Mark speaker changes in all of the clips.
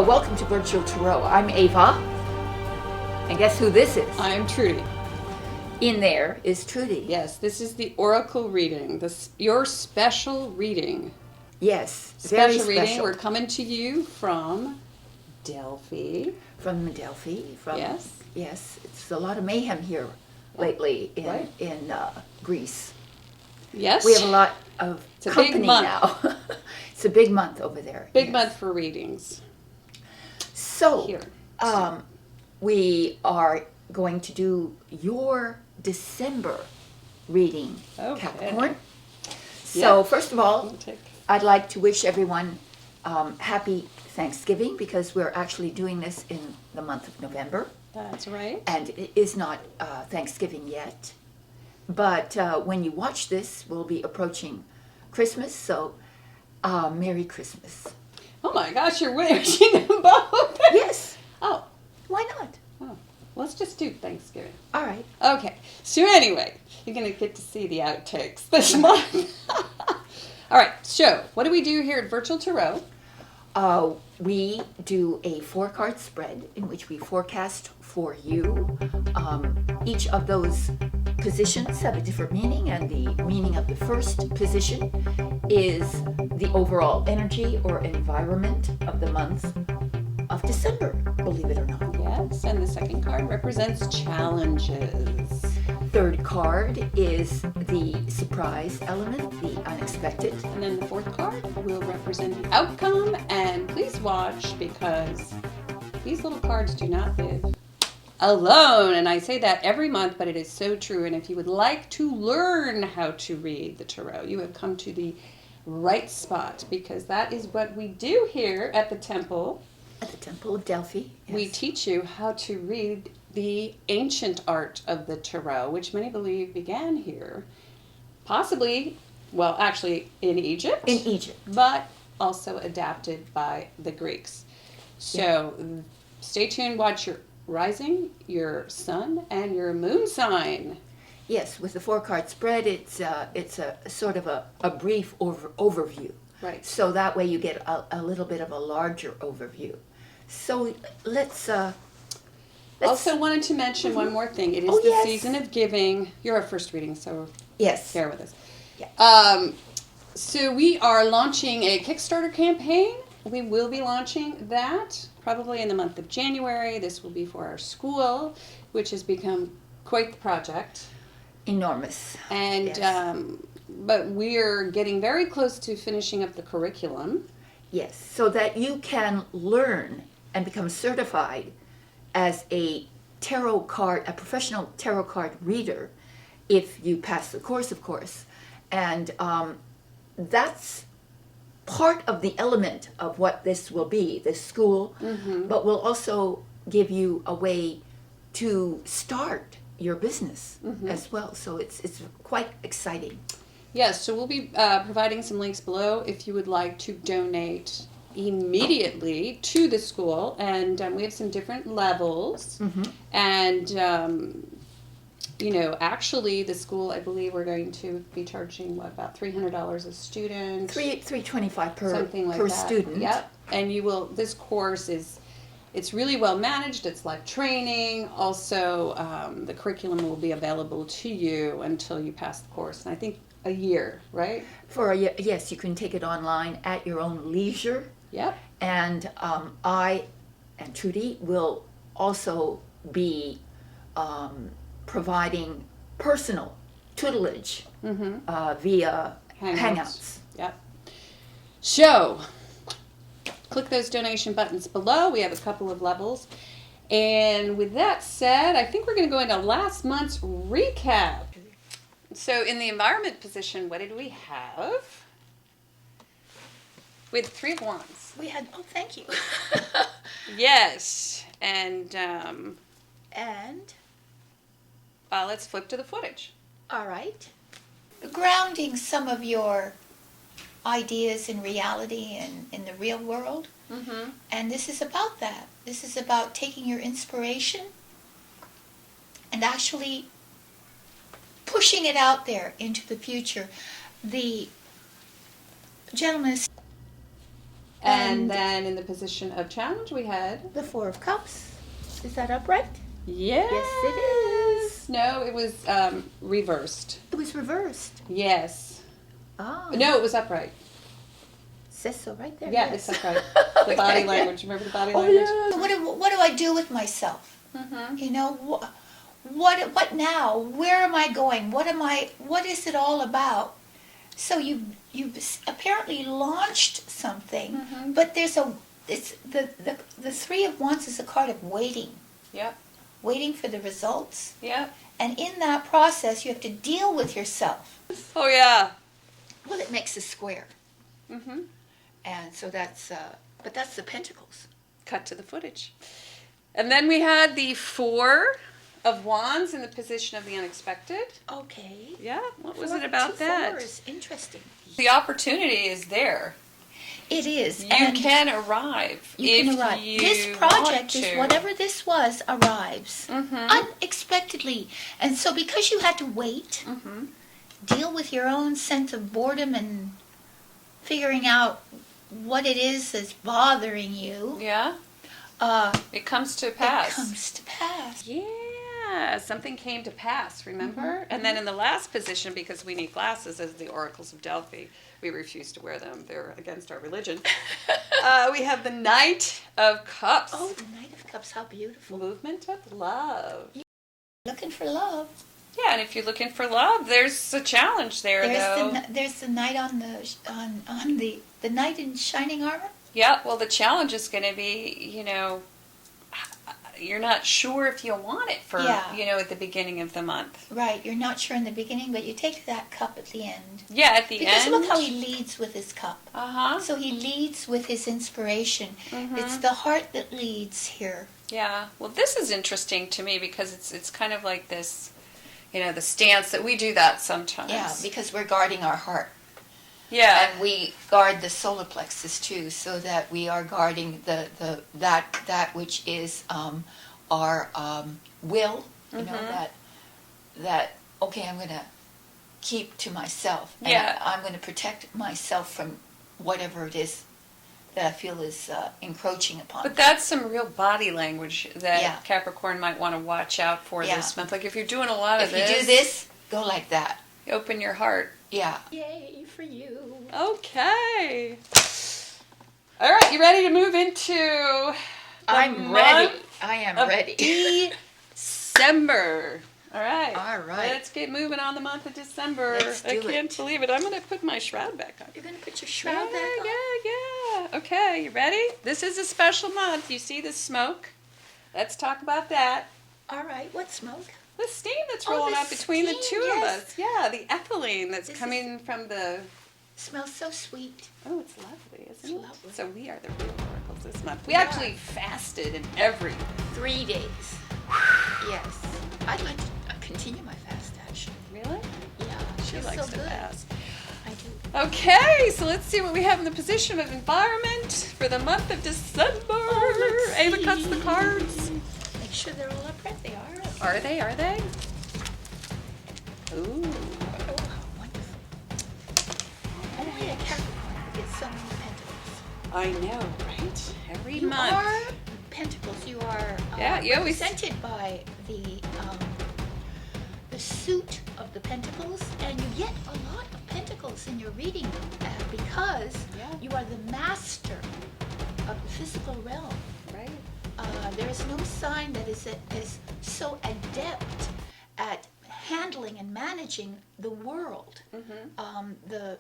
Speaker 1: Welcome to Virtual Tarot. I'm Ava. And guess who this is?
Speaker 2: I'm Trudy.
Speaker 1: In there is Trudy.
Speaker 2: Yes, this is the Oracle reading. Your special reading.
Speaker 1: Yes,
Speaker 2: Special
Speaker 1: very
Speaker 2: reading.
Speaker 1: special.
Speaker 2: We're coming to you from Delphi.
Speaker 1: From Delphi.
Speaker 2: Yes.
Speaker 1: Yes, it's a lot of mayhem here lately in Greece.
Speaker 2: Yes.
Speaker 1: We have a lot of
Speaker 2: It's a
Speaker 1: company
Speaker 2: big month.
Speaker 1: now. It's a big month over there.
Speaker 2: Big
Speaker 1: yes.
Speaker 2: month for readings.
Speaker 1: So,
Speaker 2: Here.
Speaker 1: we are going to do your December reading,
Speaker 2: Okay.
Speaker 1: Capricorn. So,
Speaker 2: Yeah.
Speaker 1: first of all, I'd like to wish everyone happy Thanksgiving, because we're actually doing this in the month of November.
Speaker 2: That's right.
Speaker 1: And it is not Thanksgiving yet. But when you watch this, we'll be approaching Christmas. So, Merry Christmas.
Speaker 2: Oh my gosh, you're wishing them both.
Speaker 1: Yes.
Speaker 2: Oh.
Speaker 1: Why not?
Speaker 2: Oh. Let's just do Thanksgiving.
Speaker 1: All right.
Speaker 2: Okay. So anyway, you're going to get to see the outtakes this month. All right. So what do we do here at Virtual Tarot?
Speaker 1: We do a 4-card spread in which we forecast for you. Each of those positions have a different meaning, and the meaning of the first position is the overall energy or environment of the month of December, believe it or not.
Speaker 2: Yes, and the second card represents challenges.
Speaker 1: Third card is the surprise element, the unexpected.
Speaker 2: And then the fourth card will represent the outcome, and please watch, because these little cards do not live alone. And I say that every month, but it is so true. And if you would like to learn how to read the tarot, you have come to the right spot, because that is what we do here at the temple.
Speaker 1: At the Temple of Delphi. Yes.
Speaker 2: We teach you how to read the ancient art of the tarot, which many believe began here, possibly, well, actually in Egypt.
Speaker 1: In Egypt.
Speaker 2: But also adapted by the Greeks. So Stay tuned, watch your rising, your sun, and your moon sign.
Speaker 1: Yes, with the 4-card spread, it's a sort of a brief overview.
Speaker 2: Right.
Speaker 1: So that way you get a little bit of a larger overview. So let's
Speaker 2: also wanted to mention one more thing. It is the season of giving. You're our first reading, so
Speaker 1: yes,
Speaker 2: bear with us.
Speaker 1: Yeah.
Speaker 2: So we are launching a Kickstarter campaign. We will be launching that probably in the month of January. This will be for our school, which has become quite the project.
Speaker 1: Enormous.
Speaker 2: And
Speaker 1: yes.
Speaker 2: But we're getting very close to finishing up the curriculum.
Speaker 1: Yes, so that you can learn and become certified as a professional tarot card reader, if you pass the course, of course. And that's part of the element of what this will be, this school, but will also give you a way to start your business as well. So it's quite exciting.
Speaker 2: Yes, so we'll be providing some links below if you would like to donate immediately to the school. And we have some different levels. And, actually the school, I believe we're going to be charging, about $300 a student?
Speaker 1: $325 per,
Speaker 2: something like
Speaker 1: per
Speaker 2: that.
Speaker 1: student.
Speaker 2: Yep. And this course it's really well managed. It's live training. Also, the curriculum will be available to you until you pass the course. And I think a year, right?
Speaker 1: Yes, you can take it online at your own leisure.
Speaker 2: Yep.
Speaker 1: And I and Trudy will also be providing personal tutelage via Hangouts.
Speaker 2: Yep. So, click those donation buttons below. We have a couple of levels. And with that said, I think we're going to go into last month's recap. So in the environment position, what did we have? We had the 3 of Wands.
Speaker 1: We had, thank you.
Speaker 2: Yes. And, let's flip to the footage.
Speaker 1: All right. Grounding some of your ideas in reality and in the real world. And this is about that. This is about taking your inspiration and actually pushing it out there into the future. The gentleman
Speaker 2: And then in the position of challenge, we had
Speaker 1: the Four of Cups. Is that upright?
Speaker 2: yes.
Speaker 1: Yes, it is.
Speaker 2: No, it was reversed.
Speaker 1: It was reversed.
Speaker 2: Yes.
Speaker 1: Oh.
Speaker 2: No, it was upright.
Speaker 1: Says so right there.
Speaker 2: Yeah,
Speaker 1: yes.
Speaker 2: it's upright. The body language. Remember the body language?
Speaker 1: Yeah. What do I do with myself?
Speaker 2: Mm-hmm.
Speaker 1: You know, what now? Where am I going? What is it all about? So you've apparently launched something,
Speaker 2: Mm-hmm.
Speaker 1: but it's the Three of Wands is a card of waiting.
Speaker 2: Yep.
Speaker 1: Waiting for the results.
Speaker 2: Yep.
Speaker 1: And in that process, you have to deal with yourself.
Speaker 2: Oh yeah.
Speaker 1: Well, it makes a square.
Speaker 2: Mm-hmm.
Speaker 1: And so but that's the Pentacles.
Speaker 2: Cut to the footage. And then we had the Four of Wands in the position of the unexpected.
Speaker 1: Okay.
Speaker 2: Yeah. What was
Speaker 1: Four-
Speaker 2: it about
Speaker 1: two
Speaker 2: that?
Speaker 1: fours. Interesting.
Speaker 2: The opportunity is there.
Speaker 1: It is.
Speaker 2: You
Speaker 1: and
Speaker 2: can arrive.
Speaker 1: you can
Speaker 2: if
Speaker 1: arrive.
Speaker 2: you
Speaker 1: This project,
Speaker 2: want to.
Speaker 1: whatever this was, arrives
Speaker 2: Mm-hmm.
Speaker 1: unexpectedly. And so because you had to wait,
Speaker 2: Mm-hmm.
Speaker 1: deal with your own sense of boredom and figuring out what it is that's bothering you,
Speaker 2: Yeah. It comes to pass.
Speaker 1: it comes to pass.
Speaker 2: Yeah, something came to pass, remember?
Speaker 1: Mhm,
Speaker 2: And then in the last position, because we need glasses as the oracles of Delphi, we refuse to wear them. They're against our religion. We have the Knight of Cups.
Speaker 1: Oh, the Knight of Cups, how beautiful.
Speaker 2: Movement of love.
Speaker 1: Looking for love.
Speaker 2: Yeah, and if you're looking for love, there's a challenge there, though.
Speaker 1: There's the knight on the knight in shining armor.
Speaker 2: Yeah, well, the challenge is going to be, you're not sure if you want it for,
Speaker 1: Yeah.
Speaker 2: at the beginning of the month.
Speaker 1: Right, you're not sure in the beginning, but you take that cup at the end.
Speaker 2: Yeah, at the
Speaker 1: Because
Speaker 2: end.
Speaker 1: look how he leads with his cup.
Speaker 2: Uh-huh.
Speaker 1: So he leads with his inspiration.
Speaker 2: Mhm.
Speaker 1: It's the heart that leads here.
Speaker 2: Yeah. Well, this is interesting to me because it's kind of like this, the stance that we do that sometimes.
Speaker 1: Yeah, because we're guarding our heart.
Speaker 2: Yeah.
Speaker 1: And we guard the solar plexus too, so that we are guarding that which is our will. You know
Speaker 2: Mhm.
Speaker 1: that okay, I'm going to keep to myself. And
Speaker 2: Yeah.
Speaker 1: I'm going to protect myself from whatever it is that I feel is encroaching upon.
Speaker 2: But that's some real body language that
Speaker 1: Yeah.
Speaker 2: Capricorn might want to watch out for
Speaker 1: Yeah.
Speaker 2: this month. Like if you're doing a lot of
Speaker 1: if you do this, go like that.
Speaker 2: you open your heart.
Speaker 1: Yeah. Yay for you.
Speaker 2: Okay. All right, you ready to move into the
Speaker 1: I'm ready.
Speaker 2: month
Speaker 1: I am
Speaker 2: of
Speaker 1: ready.
Speaker 2: December. All right.
Speaker 1: All right.
Speaker 2: Let's get moving on the month of December.
Speaker 1: Let's do
Speaker 2: I can't
Speaker 1: it.
Speaker 2: believe it. I'm going to put my shroud back on.
Speaker 1: You're going to put your shroud back on?
Speaker 2: Yeah. Okay, you ready? This is a special month. You see the smoke? Let's talk about that.
Speaker 1: All right. What smoke?
Speaker 2: The steam that's
Speaker 1: Oh,
Speaker 2: rolling
Speaker 1: the
Speaker 2: up between the
Speaker 1: steam,
Speaker 2: two of
Speaker 1: yes.
Speaker 2: us. Yeah, the ethylene that's
Speaker 1: This
Speaker 2: coming from the...
Speaker 1: Smells so sweet.
Speaker 2: Oh, it's lovely, isn't
Speaker 1: It's
Speaker 2: it?
Speaker 1: lovely.
Speaker 2: So we are the real oracles this month. We
Speaker 1: We
Speaker 2: actually
Speaker 1: are.
Speaker 2: fasted in every...
Speaker 1: 3 days. Yes. I'd like to continue my fast, actually.
Speaker 2: Really?
Speaker 1: Yeah.
Speaker 2: She
Speaker 1: feels
Speaker 2: likes
Speaker 1: so
Speaker 2: to
Speaker 1: good.
Speaker 2: fast.
Speaker 1: I do.
Speaker 2: Okay, so let's see what we have in the position of environment for the month of December.
Speaker 1: let's
Speaker 2: Ava cuts the
Speaker 1: see.
Speaker 2: cards.
Speaker 1: Make sure they're all upright. They are.
Speaker 2: Are they? Are they? Ooh.
Speaker 1: Oh, how wonderful. Only a Capricorn gets so many pentacles.
Speaker 2: I know, right? Every
Speaker 1: You
Speaker 2: month.
Speaker 1: are pentacles. You are
Speaker 2: Yeah, you always-
Speaker 1: represented by the suit of the pentacles, and you get a lot of pentacles in your reading because
Speaker 2: Yeah.
Speaker 1: you are the master of the physical realm.
Speaker 2: Right.
Speaker 1: There is no sign that is so adept at handling and managing the world, the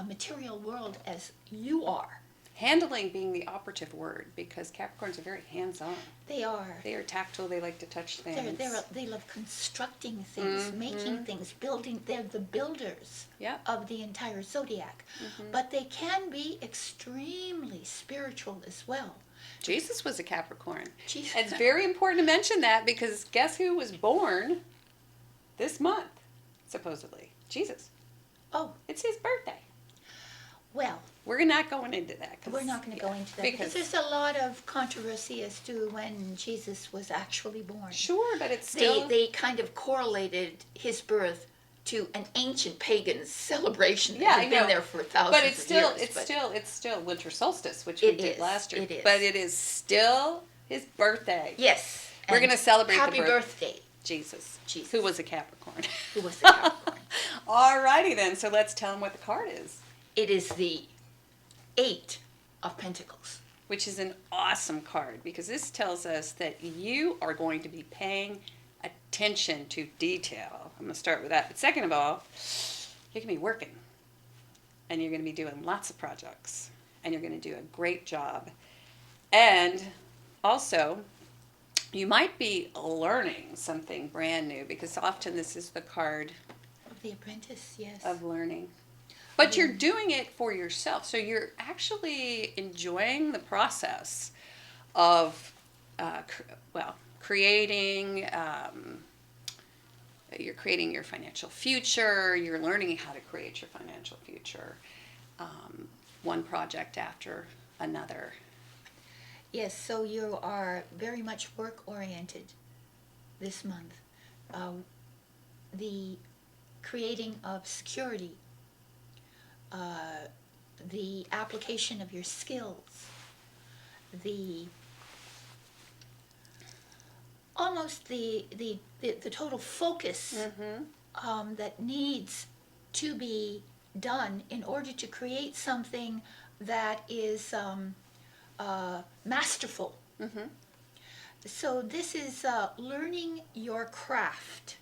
Speaker 1: material world, as you are.
Speaker 2: Handling being the operative word because Capricorns are very hands-on.
Speaker 1: They are.
Speaker 2: They are tactile. They like to touch things.
Speaker 1: They love constructing things, making things, building. They're the builders
Speaker 2: Yep.
Speaker 1: of the entire zodiac. But they can be extremely spiritual as well.
Speaker 2: Jesus was a Capricorn.
Speaker 1: Jesus.
Speaker 2: It's very important to mention that because guess who was born this month, supposedly? Jesus.
Speaker 1: Oh,
Speaker 2: It's his birthday.
Speaker 1: well,
Speaker 2: We're not going into that.
Speaker 1: we're not going to go into that because there's a lot of controversy as to when Jesus was actually born.
Speaker 2: Sure, but it's still...
Speaker 1: They kind of correlated his birth to an ancient pagan celebration that
Speaker 2: Yeah,
Speaker 1: had
Speaker 2: I
Speaker 1: been
Speaker 2: know.
Speaker 1: there for thousands
Speaker 2: But it's
Speaker 1: of
Speaker 2: still,
Speaker 1: years.
Speaker 2: it's still winter solstice, which we
Speaker 1: It
Speaker 2: did
Speaker 1: is,
Speaker 2: last year.
Speaker 1: it is.
Speaker 2: But it is still his birthday.
Speaker 1: Yes.
Speaker 2: We're
Speaker 1: and
Speaker 2: going to celebrate
Speaker 1: happy
Speaker 2: the
Speaker 1: birthday.
Speaker 2: Jesus.
Speaker 1: Jesus.
Speaker 2: Who was a Capricorn.
Speaker 1: Who was the Capricorn?
Speaker 2: Alrighty then, so let's tell him what the card is.
Speaker 1: It is the 8 of Pentacles.
Speaker 2: Which is an awesome card because this tells us that you are going to be paying attention to detail. I'm going to start with that. But second of all, you're going to be working and you're going to be doing lots of projects and you're going to do a great job. And also, you might be learning something brand new because often this is the card
Speaker 1: Of the Apprentice, yes.
Speaker 2: of learning. But you're doing it for yourself. So you're actually enjoying the process of, creating, you're creating your financial future. You're learning how to create your financial future, one project after another.
Speaker 1: Yes, so you are very much work-oriented this month. The creating of security, the application of your skills, almost the total focus that needs to be done in order to create something that is masterful. So this is learning your craft,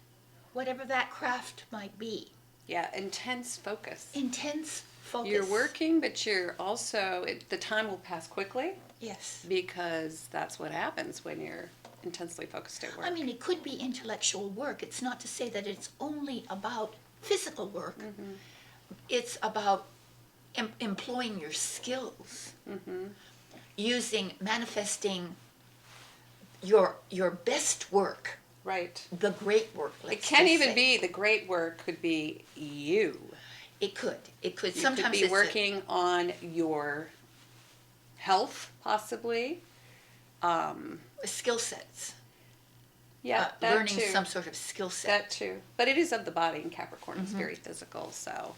Speaker 1: whatever that craft might be.
Speaker 2: Yeah, intense focus.
Speaker 1: Intense focus.
Speaker 2: You're working, but you're also, the time will pass quickly
Speaker 1: Yes.
Speaker 2: because that's what happens when you're intensely focused at work.
Speaker 1: I mean, it could be intellectual work. It's not to say that it's only about physical work. It's about employing your skills, manifesting your best work,
Speaker 2: Right.
Speaker 1: the great work.
Speaker 2: It can't even be the great work, could be you.
Speaker 1: It could.
Speaker 2: You
Speaker 1: Sometimes
Speaker 2: could be
Speaker 1: it's
Speaker 2: working on your health, possibly.
Speaker 1: skill sets.
Speaker 2: Yeah, that
Speaker 1: Learning
Speaker 2: too.
Speaker 1: some sort of skill set.
Speaker 2: That too. But it is of the body, and Capricorn is very physical, so.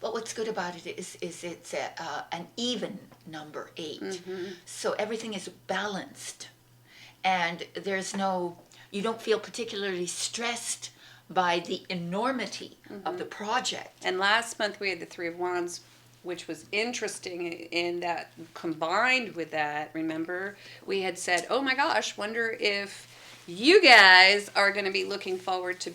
Speaker 1: But what's good about it is it's an even number 8. So everything is balanced. And you don't feel particularly stressed by the enormity of the project.
Speaker 2: And last month we had the Three of Wands, which was interesting in that combined with that, remember, we had said, oh my gosh, wonder if you guys are going to be looking forward to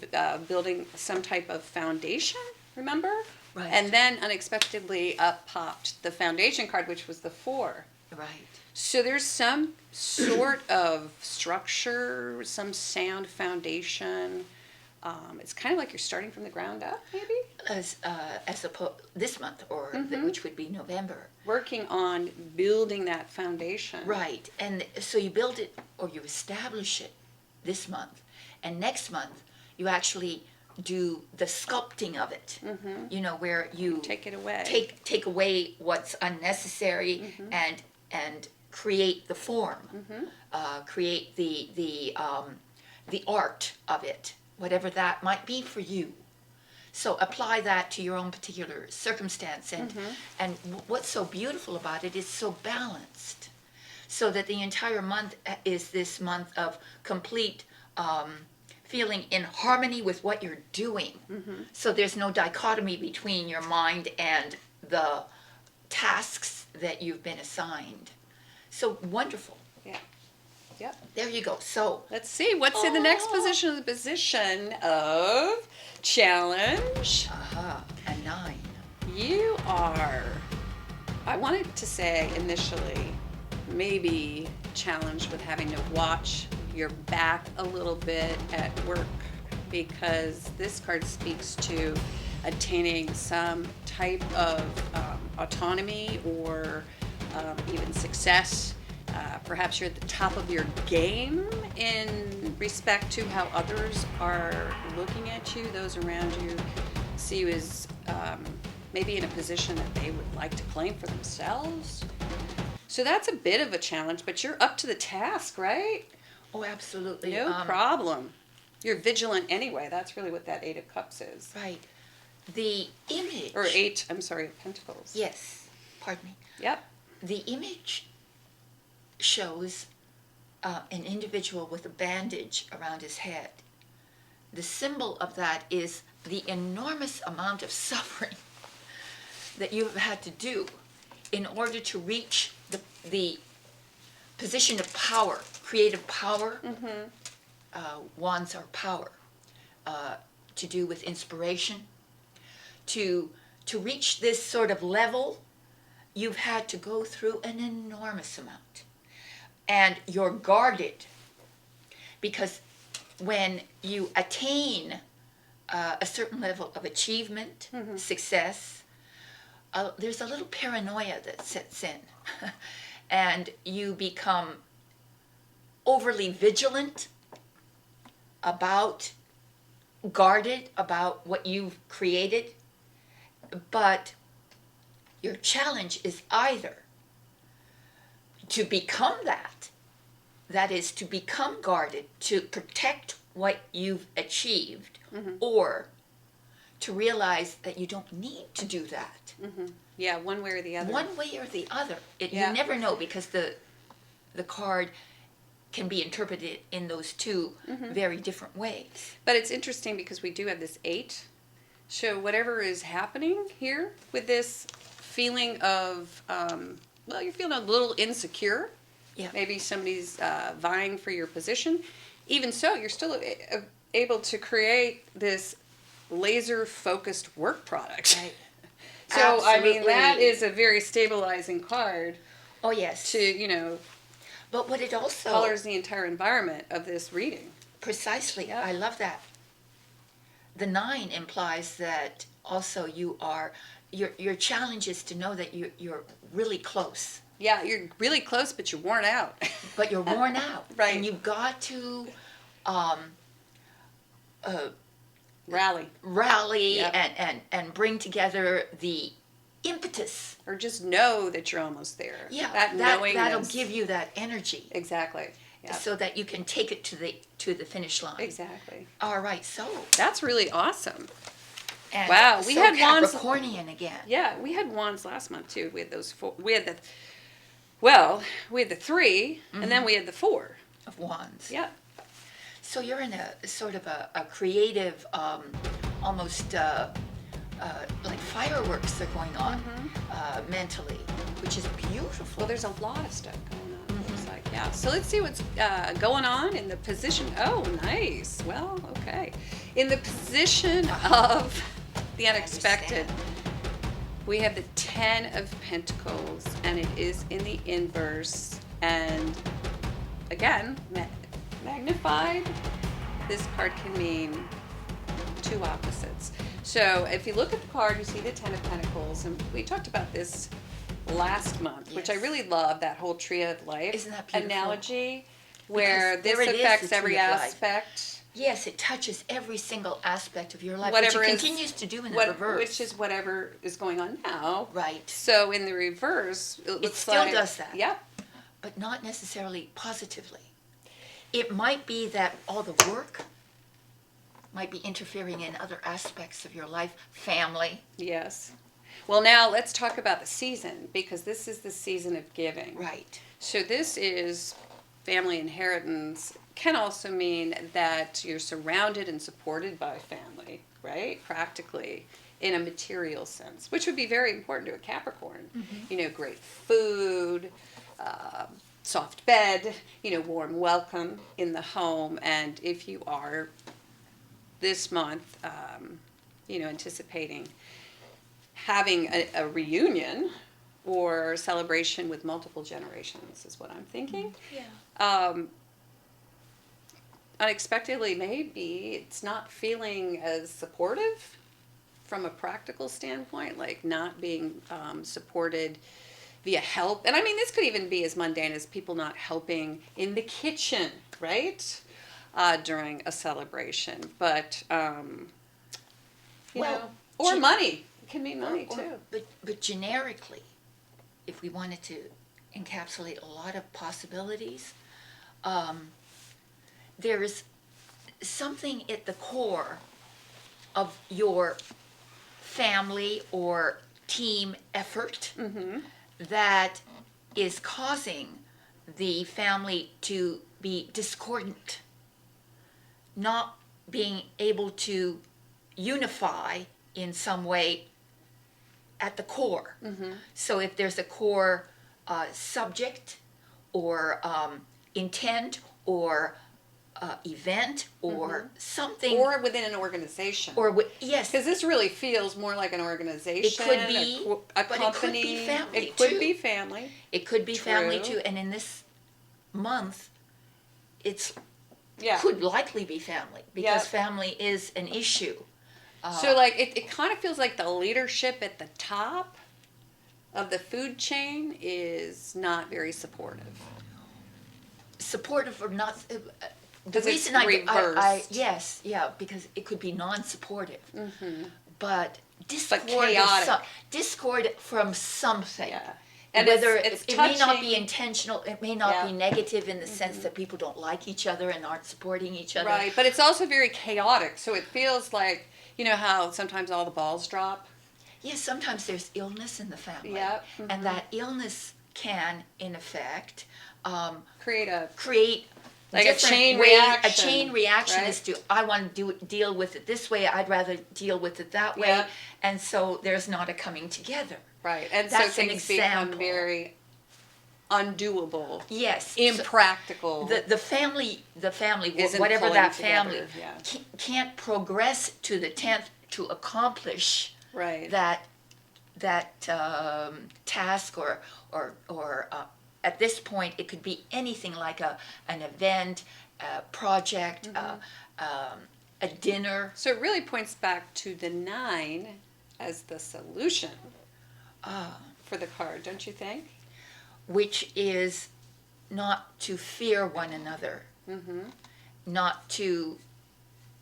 Speaker 2: building some type of foundation, remember?
Speaker 1: Right.
Speaker 2: And then unexpectedly up popped the foundation card, which was the 4.
Speaker 1: Right.
Speaker 2: So there's some sort of structure, some sound foundation. It's kind of like you're starting from the ground up, maybe?
Speaker 1: As opposed this month, or which would be November.
Speaker 2: Working on building that foundation.
Speaker 1: Right. And so you build it or you establish it this month. And next month, you actually do the sculpting of it. Where you
Speaker 2: Take it away.
Speaker 1: Take away what's unnecessary and create the form, create the art of it, whatever that might be for you. So apply that to your own particular circumstance, and what's so beautiful about it is so balanced, so that the entire month is this month of complete feeling in harmony with what you're doing. So there's no dichotomy between your mind and the tasks that you've been assigned. So wonderful.
Speaker 2: Yeah. Yep.
Speaker 1: There you go. So
Speaker 2: Let's see what's in the next position of challenge.
Speaker 1: a 9.
Speaker 2: You are, I wanted to say initially, maybe challenged with having to watch your back a little bit at work, because this card speaks to attaining some type of autonomy or even success. Perhaps you're at the top of your game in respect to how others are looking at you. Those around you see you as maybe in a position that they would like to claim for themselves. So that's a bit of a challenge, but you're up to the task, right?
Speaker 1: Oh, absolutely.
Speaker 2: No problem. You're vigilant anyway. That's really what that 8 of Cups is.
Speaker 1: Right. The image.
Speaker 2: Or 8, I'm sorry, of Pentacles.
Speaker 1: Yes. Pardon me.
Speaker 2: Yep.
Speaker 1: The image shows an individual with a bandage around his head. The symbol of that is the enormous amount of suffering that you've had to do in order to reach the position of power, creative power. Wands are power, to do with inspiration. To reach this sort of level, you've had to go through an enormous amount. And you're guarded, because when you attain a certain level of achievement, success, there's a little paranoia that sets in. And you become overly vigilant about, guarded about what you've created. But your challenge is either to become that is to become guarded, to protect what you've achieved, or to realize that you don't need to do that.
Speaker 2: Yeah, one way or the other.
Speaker 1: One way or the other.
Speaker 2: Yeah.
Speaker 1: You never know, because the card can be interpreted in those two very different ways.
Speaker 2: But it's interesting because we do have this 8. So whatever is happening here with this feeling of, well, you're feeling a little insecure.
Speaker 1: Yeah.
Speaker 2: Maybe somebody's vying for your position. Even so, you're still able to create this laser-focused work product.
Speaker 1: Right.
Speaker 2: So, I mean,
Speaker 1: Absolutely.
Speaker 2: that is a very stabilizing card
Speaker 1: Oh, yes.
Speaker 2: to,
Speaker 1: But what it also...
Speaker 2: colors the entire environment of this reading.
Speaker 1: Precisely.
Speaker 2: Yeah.
Speaker 1: I love that. The 9 implies that also you are... Your challenge is to know that you're really close.
Speaker 2: Yeah, you're really close, but you're worn out.
Speaker 1: But you're worn out.
Speaker 2: Right.
Speaker 1: And you've got to
Speaker 2: Yep.
Speaker 1: rally and bring together the impetus.
Speaker 2: Or just know that you're almost there.
Speaker 1: Yeah,
Speaker 2: That knowingness.
Speaker 1: that'll give you that energy,
Speaker 2: Exactly. Yeah.
Speaker 1: so that you can take it to the finish line.
Speaker 2: Exactly.
Speaker 1: All right, so...
Speaker 2: That's really awesome.
Speaker 1: And
Speaker 2: Wow, we
Speaker 1: so
Speaker 2: had wands-
Speaker 1: Capricornian again.
Speaker 2: Yeah, we had wands last month too. We had those 4. We had the 3, and then we had the 4.
Speaker 1: Of Wands.
Speaker 2: Yeah.
Speaker 1: So you're in a sort of a creative, almost like fireworks are going on mentally, which is beautiful.
Speaker 2: Well, there's a lot of stuff going on. It looks like, yeah. So let's see what's going on in the position. Oh, nice. Well, okay. In the position of the unexpected, we have the 10 of Pentacles, and it is in the inverse. And again, magnified, this card can mean two opposites. So if you look at the card, you see the 10 of Pentacles, and we talked about this last month, which I
Speaker 1: Yes.
Speaker 2: really love, that whole tree of life
Speaker 1: Isn't that beautiful?
Speaker 2: analogy, where
Speaker 1: Because there
Speaker 2: this
Speaker 1: it is,
Speaker 2: affects
Speaker 1: the
Speaker 2: every
Speaker 1: tree of life.
Speaker 2: aspect.
Speaker 1: Yes, it touches every single aspect of your life,
Speaker 2: Whatever
Speaker 1: which it
Speaker 2: is-
Speaker 1: continues to do in the
Speaker 2: What,
Speaker 1: reverse.
Speaker 2: which is whatever is going on now.
Speaker 1: Right,
Speaker 2: So in the reverse, it looks
Speaker 1: still
Speaker 2: like,
Speaker 1: does that.
Speaker 2: Yep.
Speaker 1: but not necessarily positively. It might be that all the work might be interfering in other aspects of your life, family.
Speaker 2: Yes. Well, now let's talk about the season, because this is the season of giving.
Speaker 1: Right.
Speaker 2: So this is family inheritance. Can also mean that you're surrounded and supported by family, right? Practically, in a material sense, which would be very important to a Capricorn. Great food, soft bed, warm welcome in the home. And if you are this month, anticipating having a reunion or celebration with multiple generations is what I'm thinking.
Speaker 1: Yeah.
Speaker 2: Unexpectedly, maybe it's not feeling as supportive from a practical standpoint, like not being supported via help. And I mean, this could even be as mundane as people not helping in the kitchen, right? During a celebration. But, or money. It can mean money too.
Speaker 1: But generically, if we wanted to encapsulate a lot of possibilities, there's something at the core of your family or team effort that is causing the family to be discordant, not being able to unify in some way at the core. So if there's a core subject or intent or event or something,
Speaker 2: Or within an organization.
Speaker 1: or yes,
Speaker 2: Because this really feels more like an organization.
Speaker 1: It could be,
Speaker 2: a
Speaker 1: but
Speaker 2: company.
Speaker 1: it could be family,
Speaker 2: It could
Speaker 1: too.
Speaker 2: be family.
Speaker 1: it could be family
Speaker 2: True.
Speaker 1: too. And in this month, it's
Speaker 2: Yeah.
Speaker 1: could likely be family because
Speaker 2: Yep.
Speaker 1: family is an issue.
Speaker 2: So like it kind of feels like the leadership at the top of the food chain is not very supportive.
Speaker 1: Supportive or not. The
Speaker 2: 'Cause it's
Speaker 1: reason I
Speaker 2: reversed.
Speaker 1: yes, yeah, because it could be non-supportive, but discord
Speaker 2: chaotic.
Speaker 1: discord from something.
Speaker 2: Yeah.
Speaker 1: And
Speaker 2: And
Speaker 1: whether
Speaker 2: it's
Speaker 1: it may not be
Speaker 2: touching-
Speaker 1: intentional, it may not
Speaker 2: Yeah.
Speaker 1: be negative in the sense that people don't like each other and aren't supporting each other.
Speaker 2: Right, but it's also very chaotic. So it feels like, you know how sometimes all the balls drop?
Speaker 1: Yes, sometimes there's illness in the family,
Speaker 2: Yep,
Speaker 1: and that illness can, in effect,
Speaker 2: Create
Speaker 1: create
Speaker 2: like a
Speaker 1: different
Speaker 2: chain
Speaker 1: way-
Speaker 2: reaction.
Speaker 1: A chain reaction
Speaker 2: right?
Speaker 1: is to I want to deal with it this way. I'd rather deal with it that way,
Speaker 2: Yeah.
Speaker 1: and so there's not a coming together.
Speaker 2: Right, and
Speaker 1: That's
Speaker 2: so
Speaker 1: an
Speaker 2: things become
Speaker 1: example.
Speaker 2: very undoable,
Speaker 1: Yes, so
Speaker 2: impractical.
Speaker 1: the family,
Speaker 2: Isn't
Speaker 1: whatever
Speaker 2: pulling
Speaker 1: that
Speaker 2: together,
Speaker 1: family
Speaker 2: yeah.
Speaker 1: can't progress to the 10th to accomplish
Speaker 2: right.
Speaker 1: that task or at this point it could be anything like an event, a project, a dinner.
Speaker 2: So it really points back to the 9 as the solution for the card, don't you think?
Speaker 1: Which is not to fear one another, not to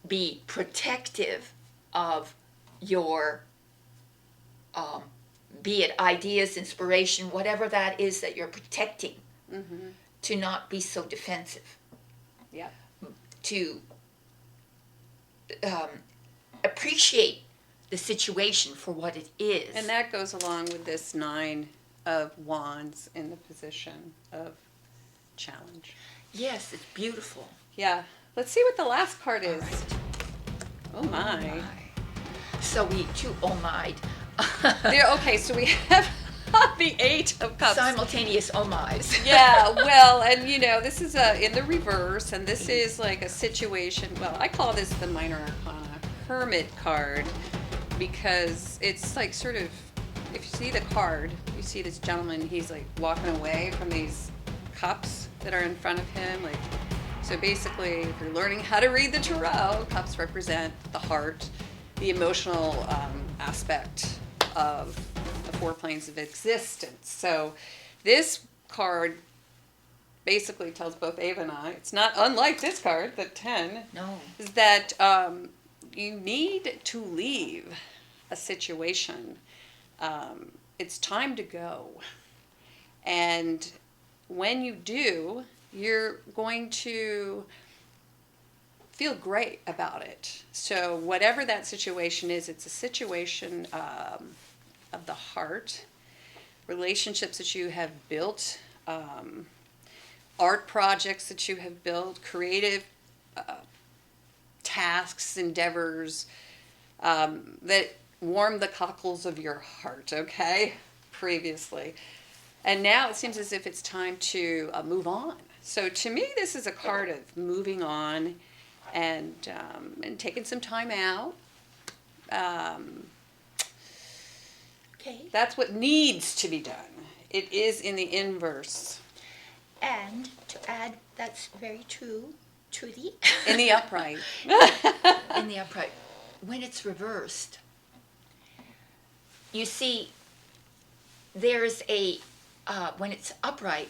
Speaker 1: be protective of your, be it ideas, inspiration, whatever that is that you're protecting, to not be so defensive,
Speaker 2: Yeah.
Speaker 1: to appreciate the situation for what it is.
Speaker 2: And that goes along with this 9 of Wands in the position of challenge.
Speaker 1: Yes, it's beautiful.
Speaker 2: Yeah. Let's see what the last card is.
Speaker 1: Right.
Speaker 2: Oh my.
Speaker 1: So we too, oh my.
Speaker 2: Okay, so we have the 8 of Cups.
Speaker 1: Simultaneous oh my's.
Speaker 2: Yeah, well, and you know, this is in the reverse, and this is like a situation, well, I call this the Minor Arcana Hermit card, because it's like sort of, if you see the card, you see this gentleman, he's like walking away from these cups that are in front of him, like, so basically, if you're learning how to read the tarot, cups represent the heart, the emotional aspect of the 4 planes of existence. So this card basically tells both Ava and I, it's not unlike this card, the 10,
Speaker 1: No.
Speaker 2: is that you need to leave a situation. It's time to go. And when you do, you're going to feel great about it. So whatever that situation is, it's a situation of the heart, relationships that you have built, art projects that you have built, creative tasks, endeavors that warm the cockles of your heart, okay, previously. And now it seems as if it's time to move on. So to me, this is a card of moving on and taking some time out.
Speaker 1: Okay.
Speaker 2: That's what needs to be done. It is in the inverse.
Speaker 1: And to add, that's very true, Trudy.
Speaker 2: In the upright.
Speaker 1: In the upright. When it's reversed, you see, there's when it's upright,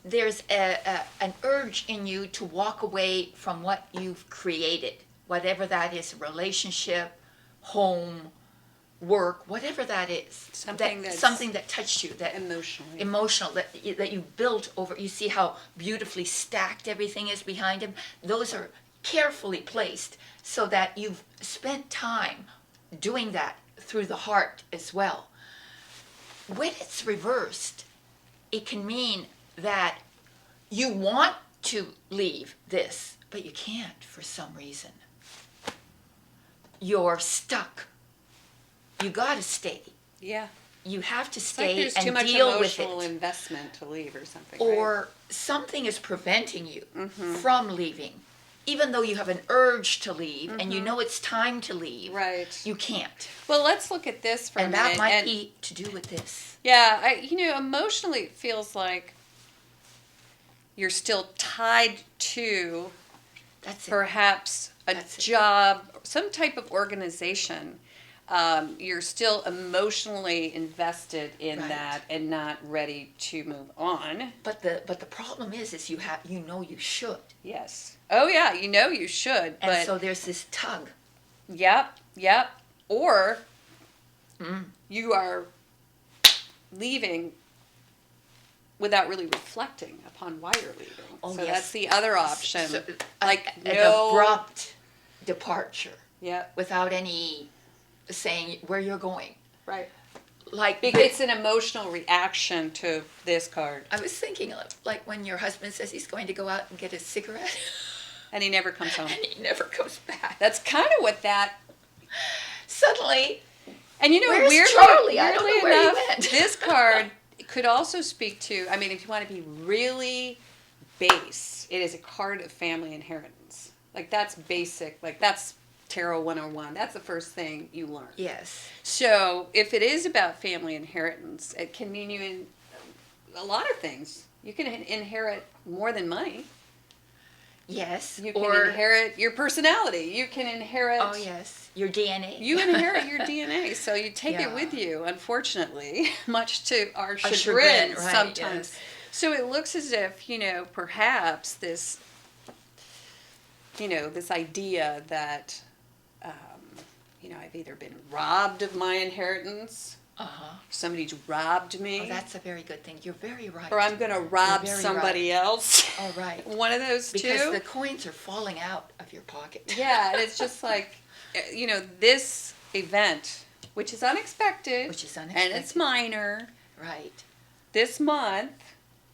Speaker 1: there's an urge in you to walk away from what you've created, whatever that is, a relationship, home, work, whatever that is.
Speaker 2: Something
Speaker 1: that touched you, that
Speaker 2: emotional,
Speaker 1: that you built over. You see how beautifully stacked everything is behind him. Those are carefully placed so that you've spent time doing that through the heart as well. When it's reversed, it can mean that you want to leave this, but you can't for some reason. You're stuck. You gotta stay.
Speaker 2: Yeah.
Speaker 1: You have to
Speaker 2: It's like
Speaker 1: stay
Speaker 2: there's too
Speaker 1: and
Speaker 2: much
Speaker 1: deal with
Speaker 2: emotional
Speaker 1: it.
Speaker 2: investment to leave or something.
Speaker 1: Or something is preventing you
Speaker 2: Mm-hmm.
Speaker 1: from leaving. Even though you have an urge to leave and you know it's time to leave,
Speaker 2: Right.
Speaker 1: you can't.
Speaker 2: Well, let's look at this for a
Speaker 1: And
Speaker 2: minute.
Speaker 1: that might be to do with this.
Speaker 2: Yeah, emotionally it feels like you're still tied to
Speaker 1: That's it.
Speaker 2: perhaps a
Speaker 1: That's it.
Speaker 2: job, some type of organization. You're still emotionally invested in
Speaker 1: Right.
Speaker 2: that and not ready to move on.
Speaker 1: But the problem is you know you should.
Speaker 2: Yes. Oh yeah, you should.
Speaker 1: And
Speaker 2: But
Speaker 1: so there's this tug.
Speaker 2: Yep. Or you are leaving without really reflecting upon why you're leaving.
Speaker 1: Oh,
Speaker 2: so
Speaker 1: yes.
Speaker 2: that's the other option.
Speaker 1: So,
Speaker 2: like
Speaker 1: an
Speaker 2: no
Speaker 1: abrupt departure
Speaker 2: Yep.
Speaker 1: without any saying where you're going.
Speaker 2: Right.
Speaker 1: Like
Speaker 2: It's an emotional reaction to this card.
Speaker 1: I was thinking of like when your husband says he's going to go out and get a cigarette
Speaker 2: And he never comes home.
Speaker 1: and he never comes back.
Speaker 2: That's kind of what that.
Speaker 1: Suddenly,
Speaker 2: And
Speaker 1: Where's
Speaker 2: weirdly,
Speaker 1: Charlie? I don't
Speaker 2: weirdly
Speaker 1: know where he
Speaker 2: enough,
Speaker 1: went.
Speaker 2: this card could also speak to, I mean, if you want to be really base, it is a card of family inheritance. Like that's basic, like that's Tarot 101. That's the first thing you learn.
Speaker 1: yes.
Speaker 2: So if it is about family inheritance, it can mean you in a lot of things. You can inherit more than money.
Speaker 1: Yes.
Speaker 2: You can inherit your personality. You can inherit.
Speaker 1: Oh yes, your DNA.
Speaker 2: You inherit your DNA, so you take
Speaker 1: Yeah.
Speaker 2: it with you. Unfortunately, much to our
Speaker 1: chagrin,
Speaker 2: chagrin,
Speaker 1: right,
Speaker 2: sometimes.
Speaker 1: yes.
Speaker 2: So it looks as if perhaps this, this idea that, I've either been robbed of my inheritance, somebody's robbed me,
Speaker 1: Oh, that's a very good thing. You're very right.
Speaker 2: or I'm going to rob
Speaker 1: very
Speaker 2: somebody else.
Speaker 1: All right.
Speaker 2: One of those
Speaker 1: Because
Speaker 2: two.
Speaker 1: the coins are falling out of your pocket.
Speaker 2: Yeah, and it's just like, this event, which is unexpected,
Speaker 1: Which is
Speaker 2: and it's
Speaker 1: unexpected.
Speaker 2: minor,
Speaker 1: Right.
Speaker 2: this month,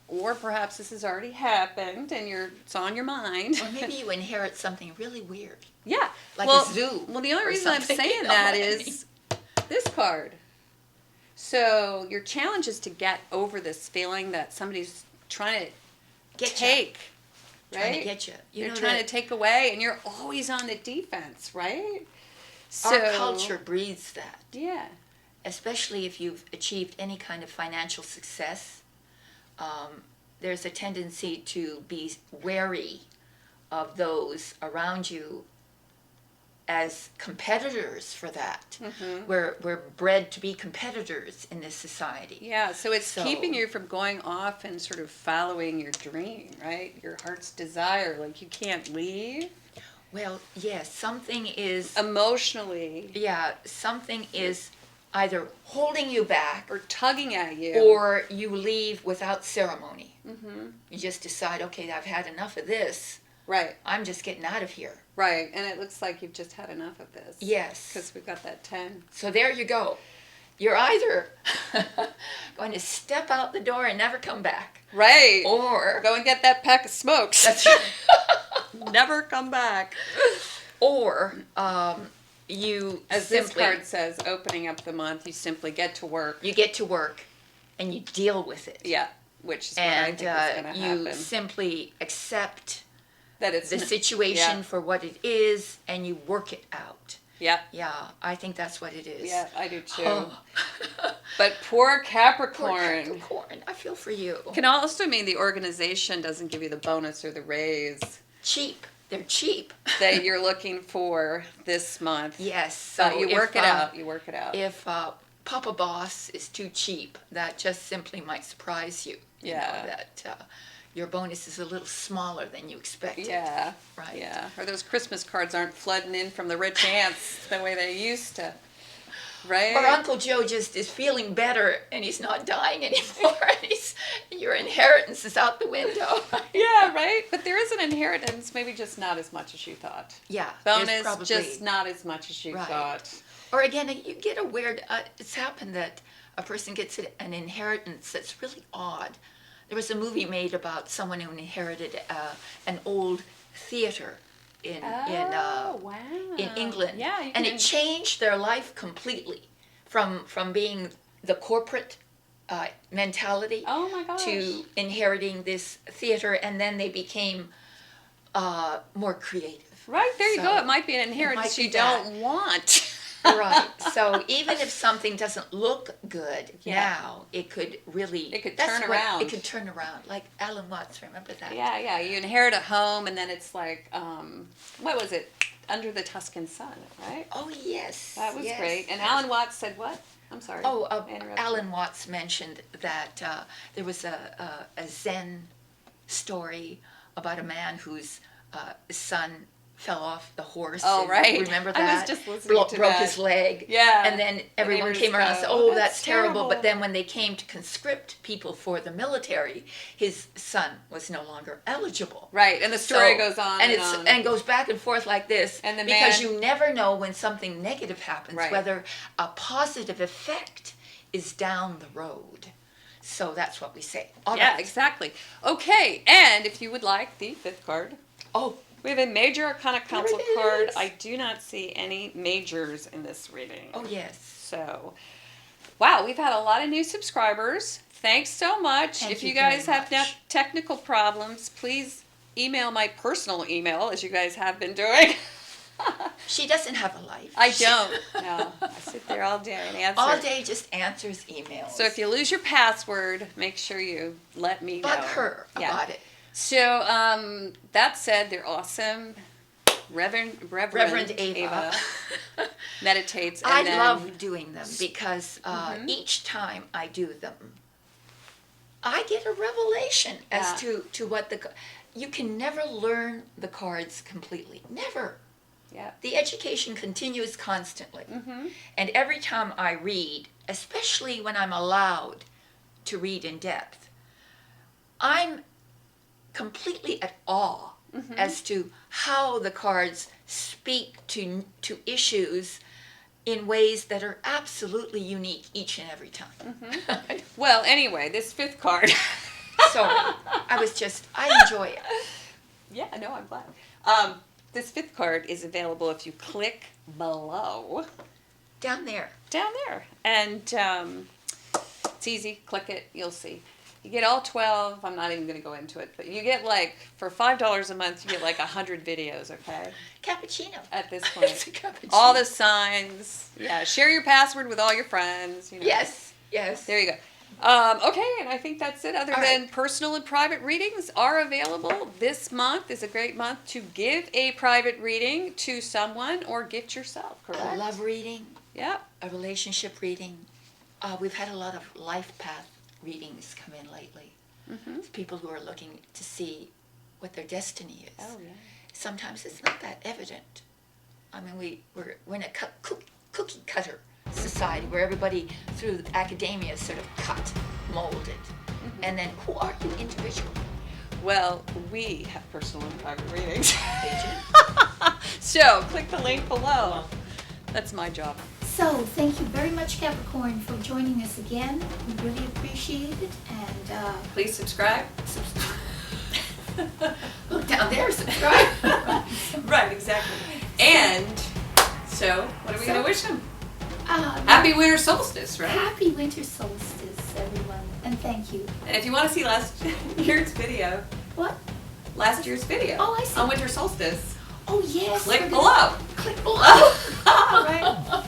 Speaker 2: or perhaps this has already happened and it's on your mind.
Speaker 1: Or maybe you inherit something really weird.
Speaker 2: Yeah.
Speaker 1: Like
Speaker 2: well,
Speaker 1: a zoo
Speaker 2: Well, the only
Speaker 1: or
Speaker 2: reason I'm
Speaker 1: something,
Speaker 2: saying
Speaker 1: you know
Speaker 2: that
Speaker 1: what I
Speaker 2: is this card. So your challenge is to get over this feeling that somebody's trying to
Speaker 1: Get ya.
Speaker 2: take, right?
Speaker 1: Trying to get you.
Speaker 2: They're trying to take away, and you're always on the defense, right? So,
Speaker 1: Our culture breathes that.
Speaker 2: Yeah.
Speaker 1: Especially if you've achieved any kind of financial success, there's a tendency to be wary of those around you as competitors for that.
Speaker 2: Mm-hmm.
Speaker 1: We're bred to be competitors in this society.
Speaker 2: Yeah, so it's
Speaker 1: So-
Speaker 2: keeping you from going off and sort of following your dream, right? Your heart's desire. Like you can't leave.
Speaker 1: Well, yes, something is,
Speaker 2: Emotionally.
Speaker 1: something is either holding you back
Speaker 2: Or tugging at you.
Speaker 1: or you leave without ceremony.
Speaker 2: Mm-hmm.
Speaker 1: You just decide, okay, I've had enough of this.
Speaker 2: Right,
Speaker 1: I'm just getting out of here.
Speaker 2: right. And it looks like you've just had enough of this.
Speaker 1: Yes.
Speaker 2: Because we've got that 10.
Speaker 1: So there you go. You're either going to step out the door and never come back,
Speaker 2: Right.
Speaker 1: or
Speaker 2: Go and get that pack of smokes.
Speaker 1: that's right.
Speaker 2: Never come back.
Speaker 1: Or you
Speaker 2: As
Speaker 1: simply
Speaker 2: this card says, opening up the month, you simply get to work.
Speaker 1: you get to work and you deal with it.
Speaker 2: Yeah, which is what I
Speaker 1: And
Speaker 2: think is going to
Speaker 1: you
Speaker 2: happen.
Speaker 1: simply accept
Speaker 2: That it's
Speaker 1: the situation
Speaker 2: yeah.
Speaker 1: for what it is and you work it out.
Speaker 2: Yeah,
Speaker 1: Yeah, I think that's what it is.
Speaker 2: yeah, I do too.
Speaker 1: Oh.
Speaker 2: But poor Capricorn.
Speaker 1: Poor Capricorn. I feel for you.
Speaker 2: Can also mean the organization doesn't give you the bonus or the raise
Speaker 1: Cheap. They're cheap.
Speaker 2: that you're looking for this month.
Speaker 1: Yes. So
Speaker 2: So you
Speaker 1: if,
Speaker 2: work it out. You work it out.
Speaker 1: If Papa Boss is too cheap, that just simply might surprise you. You
Speaker 2: Yeah.
Speaker 1: know, that your bonus is a little smaller than you expected.
Speaker 2: Yeah.
Speaker 1: Right.
Speaker 2: Yeah. Or those Christmas cards aren't flooding in from the rich aunts the way they used to. Right.
Speaker 1: Or Uncle Joe just is feeling better and he's not dying anymore. And your inheritance is out the window.
Speaker 2: Yeah, right? But there is an inheritance, maybe just not as much as you thought.
Speaker 1: Yeah. there's
Speaker 2: Bonus,
Speaker 1: probably,
Speaker 2: just not as much as you
Speaker 1: Right.
Speaker 2: thought.
Speaker 1: Or again, you get a weird, it's happened that a person gets an inheritance that's really odd. There was a movie made about someone who inherited an old theater in
Speaker 2: wow.
Speaker 1: England.
Speaker 2: Yeah, you
Speaker 1: and
Speaker 2: can-
Speaker 1: it changed their life completely from being the corporate mentality
Speaker 2: Oh my gosh.
Speaker 1: to inheriting this theater, and then they became more creative.
Speaker 2: Right, there you
Speaker 1: So,
Speaker 2: go. It might be an inheritance
Speaker 1: might be
Speaker 2: you don't want.
Speaker 1: Right. So even if something doesn't look good
Speaker 2: Yeah.
Speaker 1: now, it could really
Speaker 2: It could
Speaker 1: that's
Speaker 2: turn
Speaker 1: what-
Speaker 2: around.
Speaker 1: It could turn around, like Alan Watts. Remember that?
Speaker 2: Yeah. You inherit a home, and then it's like, what was it? Under the Tuscan Sun, right?
Speaker 1: Oh yes.
Speaker 2: That was
Speaker 1: yes.
Speaker 2: great. And Alan Watts said what? I'm sorry.
Speaker 1: Oh,
Speaker 2: I interrupted.
Speaker 1: Alan Watts mentioned that there was a Zen story about a man whose son fell off the horse.
Speaker 2: Oh,
Speaker 1: and
Speaker 2: right.
Speaker 1: Remember
Speaker 2: I was
Speaker 1: that?
Speaker 2: just listening to
Speaker 1: broke
Speaker 2: that.
Speaker 1: his leg.
Speaker 2: Yeah.
Speaker 1: And then everyone
Speaker 2: neighbors
Speaker 1: came around and said,
Speaker 2: go,
Speaker 1: "Oh, that's terrible." But
Speaker 2: terrible.
Speaker 1: then when they came to conscript people for the military, his son was no longer eligible.
Speaker 2: Right, and the story
Speaker 1: So-
Speaker 2: goes on
Speaker 1: and
Speaker 2: and
Speaker 1: it's
Speaker 2: on.
Speaker 1: and goes back and forth like this,
Speaker 2: And the
Speaker 1: because
Speaker 2: man-
Speaker 1: you never know when something negative happens,
Speaker 2: Right.
Speaker 1: whether a positive effect is down the road. So that's what we say. All
Speaker 2: Yeah,
Speaker 1: right.
Speaker 2: exactly. Okay, and if you would like the fifth card,
Speaker 1: Oh,
Speaker 2: we have a Major Arcana Council
Speaker 1: it
Speaker 2: card.
Speaker 1: is.
Speaker 2: I do not see any majors in this reading.
Speaker 1: oh yes.
Speaker 2: So, wow, we've had a lot of new subscribers. Thanks so much.
Speaker 1: Thank
Speaker 2: if
Speaker 1: you
Speaker 2: you guys
Speaker 1: very
Speaker 2: have
Speaker 1: much.
Speaker 2: technical problems, please email my personal email, as you guys have been doing.
Speaker 1: She doesn't have a life.
Speaker 2: I don't. No, I sit there all day and answer.
Speaker 1: All day just answers emails.
Speaker 2: So if you lose your password, make sure you let me know.
Speaker 1: Bug her
Speaker 2: Yeah.
Speaker 1: about it.
Speaker 2: So that said, they're awesome. Reverend
Speaker 1: Ava.
Speaker 2: meditates. And
Speaker 1: I
Speaker 2: then,
Speaker 1: love doing them because
Speaker 2: Mm-hmm.
Speaker 1: each time I do them, I get a revelation as
Speaker 2: Yeah.
Speaker 1: to what you can never learn the cards completely. Never.
Speaker 2: Yeah.
Speaker 1: The education continues constantly.
Speaker 2: Mm-hmm.
Speaker 1: And every time I read, especially when I'm allowed to read in depth, I'm completely at awe
Speaker 2: Mm-hmm.
Speaker 1: as to how the cards speak to issues in ways that are absolutely unique each and every time.
Speaker 2: Mm-hmm. Well, anyway, this fifth card.
Speaker 1: So I enjoy it.
Speaker 2: Yeah, no, I'm glad. This fifth card is available if you click below.
Speaker 1: Down there.
Speaker 2: Down there. And it's easy. Click it. You'll see. You get all 12. I'm not even going to go into it. But you get for $5 a month, you get 100 videos, okay?
Speaker 1: Cappuccino.
Speaker 2: At this
Speaker 1: It's
Speaker 2: point.
Speaker 1: a cappuccino.
Speaker 2: All the signs. Yeah, share your password with all your friends. You know.
Speaker 1: Yes, yes.
Speaker 2: There you go. Okay, and I think that's it. Other
Speaker 1: All
Speaker 2: than
Speaker 1: right.
Speaker 2: personal and private readings are available. This month is a great month to give a private reading to someone or gift yourself, correct?
Speaker 1: A love reading,
Speaker 2: Yep.
Speaker 1: a relationship reading. We've had a lot of life path readings come in lately.
Speaker 2: Mm-hmm.
Speaker 1: It's people who are looking to see what their destiny is.
Speaker 2: Oh, yeah.
Speaker 1: Sometimes it's not that evident. I mean, we're in a cookie cutter society where everybody through academia is sort of cut, molded.
Speaker 2: Mm-hmm.
Speaker 1: And then who are you individually?
Speaker 2: Well, we have personal and private readings.
Speaker 1: They do.
Speaker 2: So, click the link below. That's my job.
Speaker 3: So, thank you very much, Capricorn, for joining us again. We really appreciate it. And
Speaker 2: Please subscribe.
Speaker 1: Look down there, subscribe.
Speaker 2: Right, exactly. And so, what are we going to wish them?
Speaker 3: happy,
Speaker 2: Happy winter solstice, right?
Speaker 3: happy winter solstice, everyone. And thank you.
Speaker 2: And if you want to see last year's video,
Speaker 3: What?
Speaker 2: Oh,
Speaker 3: I see.
Speaker 2: on winter solstice,
Speaker 3: Oh, yes.
Speaker 2: click
Speaker 3: we're
Speaker 2: below.
Speaker 3: Click below. All right.